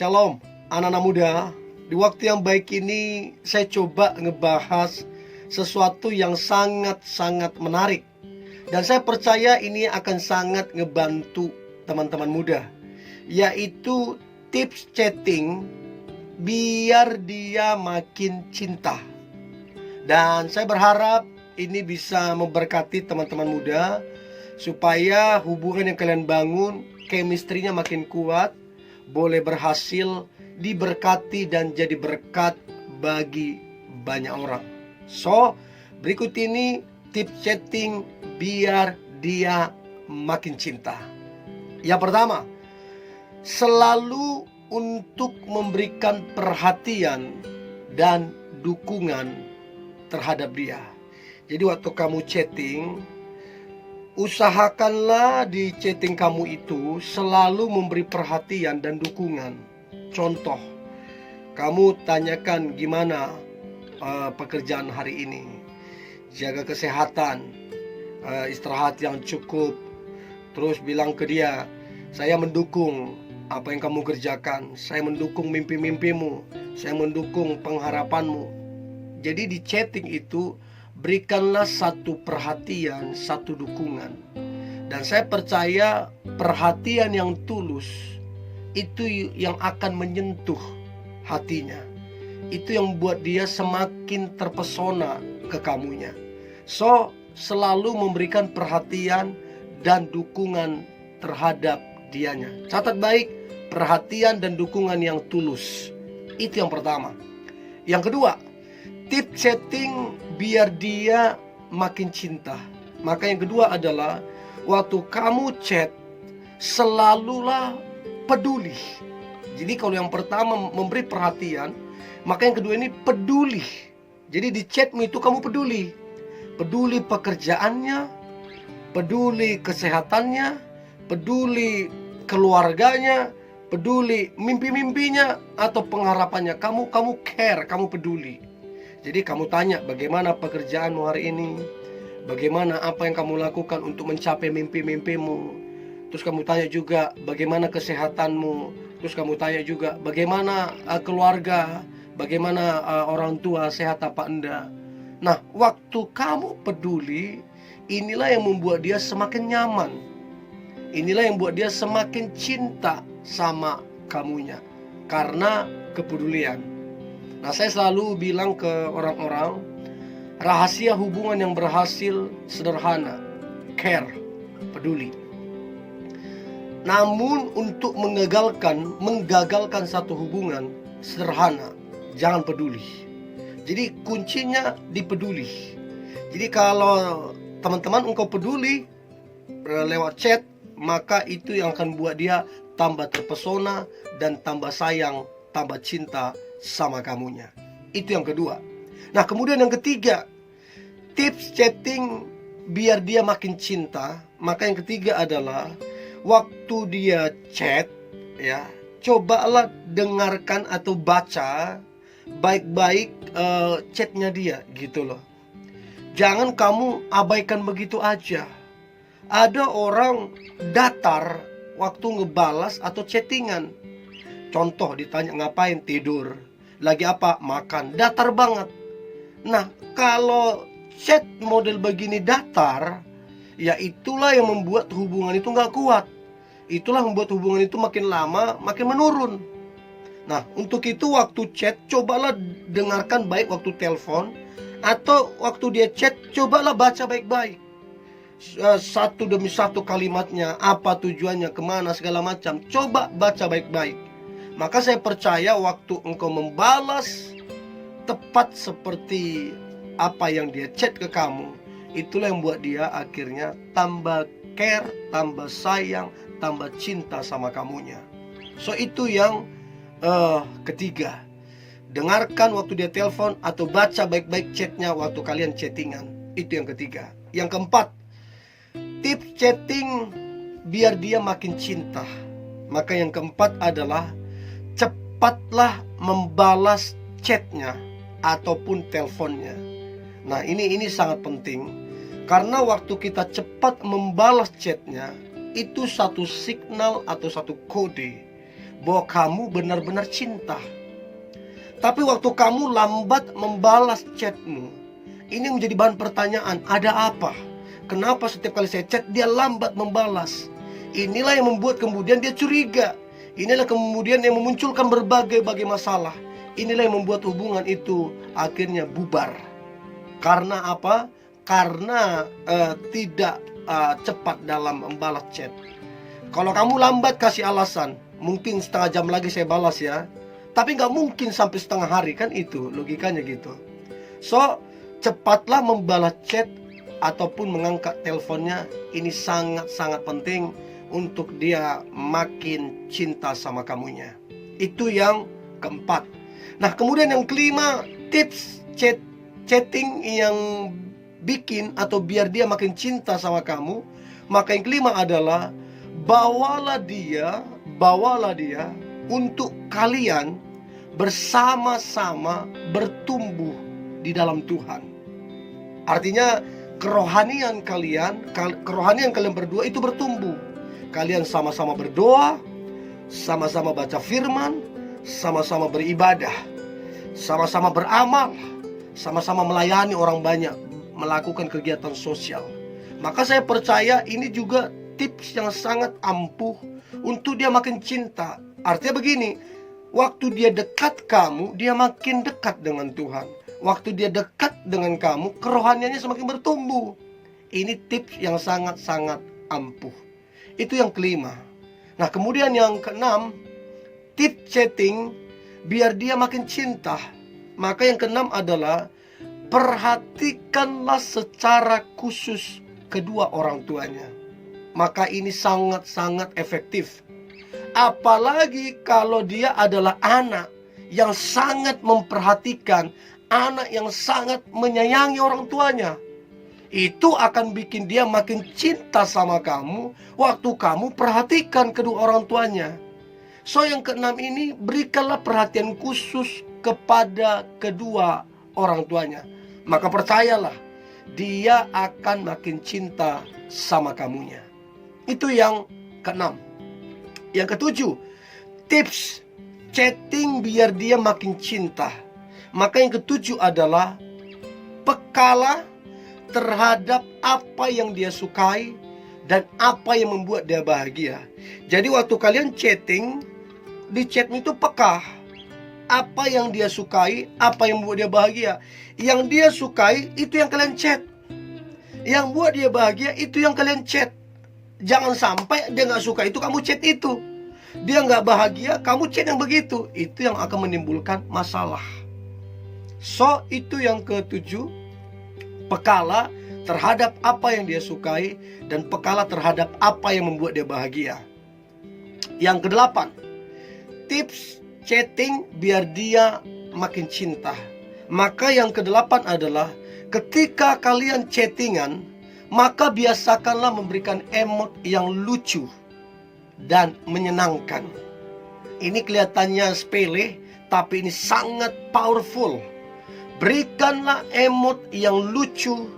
Shalom, anak-anak muda. Di waktu yang baik ini saya coba ngebahas sesuatu yang sangat-sangat menarik. Dan saya percaya ini akan sangat ngebantu teman-teman muda, yaitu tips chatting biar dia makin cinta. Dan saya berharap ini bisa memberkati teman-teman muda, supaya hubungan yang kalian bangun, chemistry-nya makin kuat, boleh berhasil, diberkati dan jadi berkat bagi banyak orang. So, berikut ini tips chatting biar dia makin cinta. Yang pertama, selalu untuk memberikan perhatian dan dukungan terhadap dia. Jadi waktu kamu chatting, usahakanlah di chatting kamu itu selalu memberi perhatian dan dukungan. Contoh, kamu tanyakan gimana pekerjaan hari ini, jaga kesehatan, istirahat yang cukup. Terus bilang ke dia, saya mendukung apa yang kamu kerjakan, saya mendukung mimpi-mimpimu, saya mendukung pengharapanmu. Jadi di chatting itu berikanlah satu perhatian, satu dukungan. Dan saya percaya perhatian yang tulus itu yang akan menyentuh hatinya. Itu yang membuat dia semakin terpesona ke kamunya. So, selalu memberikan perhatian dan dukungan terhadap dianya. Catat baik, perhatian dan dukungan yang tulus. Itu yang pertama. Yang kedua, tips chatting biar dia makin cinta. Maka yang kedua adalah waktu kamu chat, selalulah peduli. Jadi kalau yang pertama memberi perhatian, maka yang kedua ini peduli. Jadi di chatmu itu kamu peduli. Peduli pekerjaannya, peduli kesehatannya, peduli keluarganya, peduli mimpi-mimpinya atau pengharapannya. Kamu care, kamu peduli. Jadi kamu tanya bagaimana pekerjaanmu hari ini, bagaimana apa yang kamu lakukan untuk mencapai mimpi-mimpimu. Terus kamu tanya juga bagaimana kesehatanmu. Terus kamu tanya juga bagaimana keluarga, bagaimana orang tua, sehat apa enggak. Nah, waktu kamu peduli, inilah yang membuat dia semakin nyaman. Inilah yang membuat dia semakin cinta sama kamunya, karena kepedulian. Nah, saya selalu bilang ke orang-orang, rahasia hubungan yang berhasil sederhana, care, peduli. Namun untuk menggagalkan satu hubungan sederhana, jangan peduli. Jadi kuncinya di peduli. Jadi kalau teman-teman engkau peduli lewat chat, maka itu yang akan buat dia tambah terpesona dan tambah sayang, tambah cinta sama kamunya. Itu yang kedua. Nah, kemudian yang ketiga, tips chatting biar dia makin cinta. Maka yang ketiga adalah waktu dia chat, ya, cobalah dengarkan atau baca baik-baik chatnya dia, gitu loh. Jangan kamu abaikan begitu aja. Ada orang datar waktu ngebalas atau chattingan. Contoh, ditanya ngapain, tidur. Lagi apa, makan. Datar banget. Nah, kalau chat model begini datar, ya itulah yang membuat hubungan itu gak kuat. Itulah membuat hubungan itu makin lama makin menurun. Nah, untuk itu waktu chat, cobalah dengarkan baik waktu telepon, atau waktu dia chat, cobalah baca baik-baik. Satu demi satu kalimatnya, apa tujuannya, kemana, segala macam. Coba baca baik-baik. Maka saya percaya waktu engkau membalas tepat seperti apa yang dia chat ke kamu, itulah yang buat dia akhirnya tambah care, tambah sayang, tambah cinta sama kamunya. So itu yang ketiga. Dengarkan waktu dia telepon atau baca baik-baik chatnya waktu kalian chattingan. Itu yang ketiga. Yang keempat, tips chatting biar dia makin cinta. Maka yang keempat adalah cepatlah membalas chatnya ataupun teleponnya. Nah, ini sangat penting, karena waktu kita cepat membalas chatnya, itu satu signal atau satu kode bahwa kamu benar-benar cinta. Tapi waktu kamu lambat membalas chatmu, ini menjadi bahan pertanyaan, ada apa? Kenapa setiap kali saya chat dia lambat membalas? Inilah yang membuat kemudian dia curiga. Inilah kemudian yang memunculkan berbagai masalah. Inilah yang membuat hubungan itu akhirnya bubar. Karena apa? Karena tidak cepat dalam membalas chat. Kalau kamu lambat kasih alasan, mungkin setengah jam lagi saya balas ya. Tapi nggak mungkin sampai setengah hari, kan itu logikanya gitu. So, cepatlah membalas chat ataupun mengangkat teleponnya. Ini sangat-sangat penting untuk dia makin cinta sama kamunya. Itu yang keempat. Nah, kemudian yang kelima, tips chatting yang bikin atau biar dia makin cinta sama kamu. Maka yang kelima adalah bawalah dia untuk kalian bersama-sama bertumbuh di dalam Tuhan. Artinya kerohanian kalian berdua itu bertumbuh. Kalian sama-sama berdoa, sama-sama baca firman, sama-sama beribadah, sama-sama beramal, sama-sama melayani orang banyak, melakukan kegiatan sosial. Maka saya percaya ini juga tips yang sangat ampuh untuk dia makin cinta. Artinya begini, waktu dia dekat kamu, dia makin dekat dengan Tuhan. Waktu dia dekat dengan kamu, kerohaniannya semakin bertumbuh. Ini tips yang sangat-sangat ampuh. Itu yang kelima. Nah, kemudian yang keenam, tips chatting biar dia makin cinta. Maka yang keenam adalah perhatikanlah secara khusus kedua orang tuanya. Maka ini sangat-sangat efektif. Apalagi kalau dia adalah anak yang sangat memperhatikan, anak yang sangat menyayangi orang tuanya. Itu akan bikin dia makin cinta sama kamu waktu kamu perhatikan kedua orang tuanya. So, yang keenam ini, berikanlah perhatian khusus kepada kedua orang tuanya. Maka percayalah, dia akan makin cinta sama kamunya. Itu yang keenam. Yang ketujuh, tips chatting biar dia makin cinta. Maka yang ketujuh adalah pekalah terhadap apa yang dia sukai dan apa yang membuat dia bahagia. Jadi waktu kalian chatting, di chatmu itu peka apa yang dia sukai, apa yang membuat dia bahagia. Yang dia sukai itu yang kalian chat, yang buat dia bahagia itu yang kalian chat. Jangan sampai dia gak suka itu kamu chat itu, dia gak bahagia kamu chat yang begitu. Itu yang akan menimbulkan masalah. So, itu yang ketujuh, pekalah terhadap apa yang dia sukai dan pekalah terhadap apa yang membuat dia bahagia. Yang kedelapan, tips chatting biar dia makin cinta. Maka yang kedelapan adalah ketika kalian chattingan, maka biasakanlah memberikan emot yang lucu dan menyenangkan. Ini kelihatannya sepele, tapi ini sangat powerful. Berikanlah emot yang lucu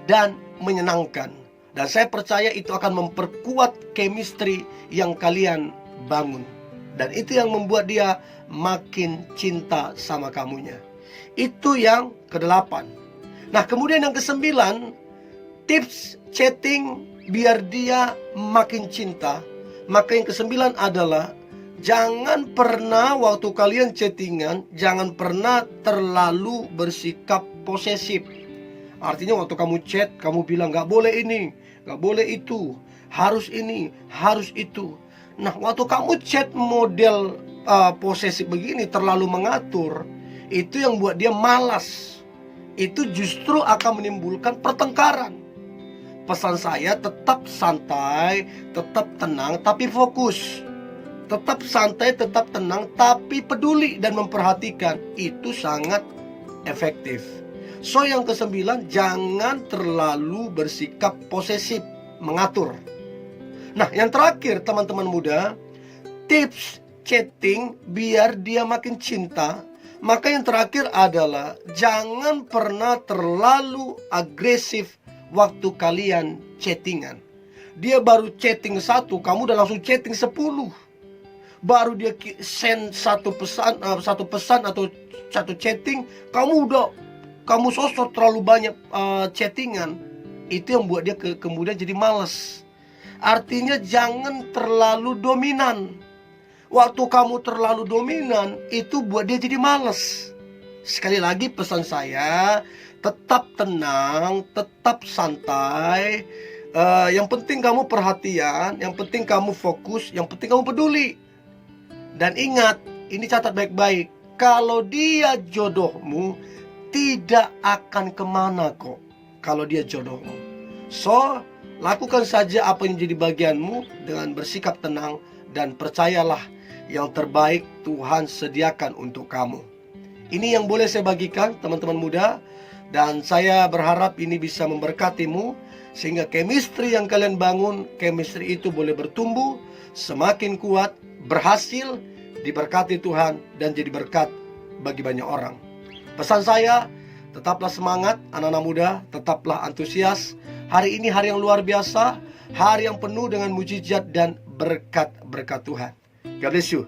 dan menyenangkan. Dan saya percaya itu akan memperkuat chemistry yang kalian bangun. Dan itu yang membuat dia makin cinta sama kamunya. Itu yang kedelapan. Nah, kemudian yang kesembilan, tips chatting biar dia makin cinta. Maka yang kesembilan adalah jangan pernah waktu kalian chattingan, jangan pernah terlalu bersikap posesif. Artinya waktu kamu chat, kamu bilang gak boleh ini, gak boleh itu, harus ini, harus itu. Nah, waktu kamu chat model posesif begini, terlalu mengatur, itu yang buat dia malas. Itu justru akan menimbulkan pertengkaran. Pesan saya, tetap santai, tetap tenang, tapi fokus. Tetap santai, tetap tenang, tapi peduli dan memperhatikan. Itu sangat efektif. So, yang kesembilan, jangan terlalu bersikap posesif, mengatur. Nah, yang terakhir teman-teman muda, tips chatting biar dia makin cinta. Maka yang terakhir adalah jangan pernah terlalu agresif waktu kalian chattingan. Dia baru chatting satu, kamu udah langsung chatting 10. baru dia send satu pesan atau satu chatting, kamu sosok terlalu banyak chattingan. Itu yang buat dia kemudian jadi malas. Artinya jangan terlalu dominan. Waktu kamu terlalu dominan, itu buat dia jadi malas. Sekali lagi pesan saya, tetap tenang, tetap santai. Yang penting kamu perhatian, yang penting kamu fokus, yang penting kamu peduli. Dan ingat, ini catat baik-baik, kalau dia jodohmu, tidak akan kemana kok kalau dia jodohmu. So, lakukan saja apa yang jadi bagianmu dengan bersikap tenang, dan percayalah, yang terbaik Tuhan sediakan untuk kamu. Ini yang boleh saya bagikan teman-teman muda, dan saya berharap ini bisa memberkatimu, sehingga chemistry yang kalian bangun, chemistry itu boleh bertumbuh, semakin kuat, berhasil, diberkati Tuhan, dan jadi berkat bagi banyak orang. Pesan saya, tetaplah semangat anak-anak muda, tetaplah antusias. Hari ini hari yang luar biasa, hari yang penuh dengan mujizat dan berkat-berkat Tuhan. God bless you.